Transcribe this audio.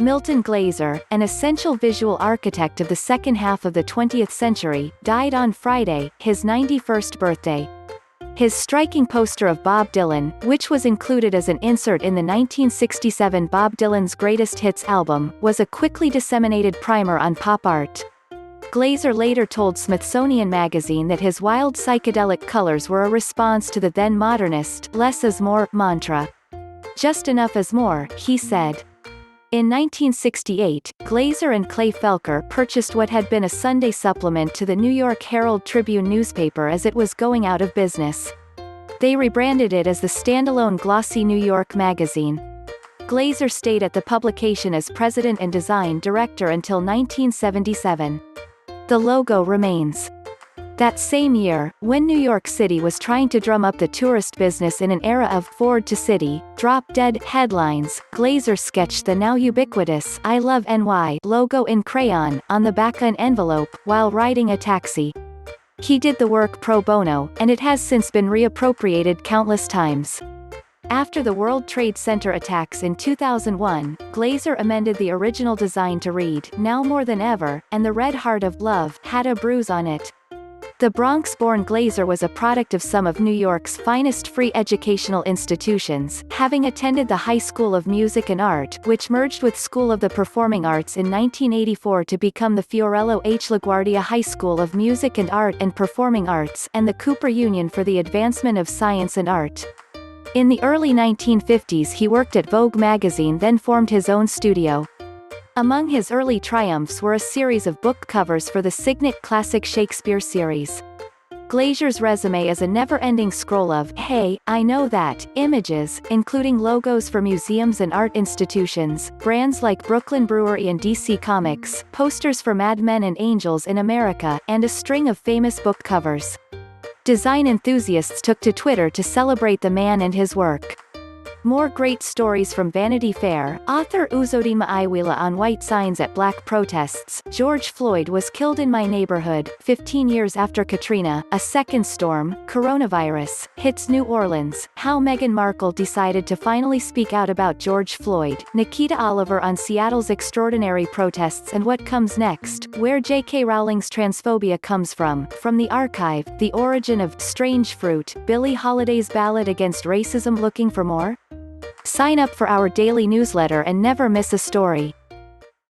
Milton Glaser, an essential visual architect of the second half of the 20th century, died on Friday, his 91st birthday. His striking poster of Bob Dylan, which was included as an insert in the 1967 Bob Dylan's Greatest Hits album, was a quickly disseminated primer on pop art. Glaser later told Smithsonian Magazine that his wild psychedelic colors were a response to the then modernist "less is more" mantra. "Just enough is more," he said. In 1968, Glaser and Clay Felker purchased what had been a Sunday supplement to the New York Herald Tribune newspaper as it was going out of business. They rebranded it as the standalone glossy New York magazine. Glaser stayed at the publication as president and design director until 1977. The logo remains. That same year, when New York City was trying to drum up the tourist business in an era of "Ford to City, Drop Dead" headlines, Glaser sketched the now ubiquitous "I Love NY" logo in crayon, on the back of an envelope, while riding a taxi. He did the work pro bono, and it has since been reappropriated countless times. After the World Trade Center attacks in 2001, Glaser amended the original design to read, "Now more than ever," and the red heart of love had a bruise on it. The Bronx-born Glaser was a product of some of New York's finest free educational institutions, having attended the High School of Music and Art, which merged with School of the Performing Arts in 1984 to become the Fiorello H. LaGuardia High School of Music and Art and Performing Arts, and the Cooper Union for the Advancement of Science and Art. In the early 1950s he worked at Vogue magazine, then formed his own studio. Among his early triumphs were a series of book covers for the Signet Classic Shakespeare series. Glaser's resume is a never-ending scroll of "Hey, I know that" images, including logos for museums and art institutions, brands like Brooklyn Brewery and DC Comics, posters for Mad Men and Angels in America, and a string of famous book covers. Design enthusiasts took to Twitter to celebrate the man and his work. More great stories from Vanity Fair. Author Uzodinma Iweala on white signs at black protests. George Floyd was killed in my neighborhood, 15 years after Katrina. A second storm, coronavirus, hits New Orleans. How Meghan Markle decided to finally speak out about George Floyd. Nikita Oliver on Seattle's extraordinary protests and what comes next. Where J.K. Rowling's transphobia comes from. From the archive, the origin of Strange Fruit. Billie Holiday's ballad against racism. Looking for more? Sign up for our daily newsletter and never miss a story.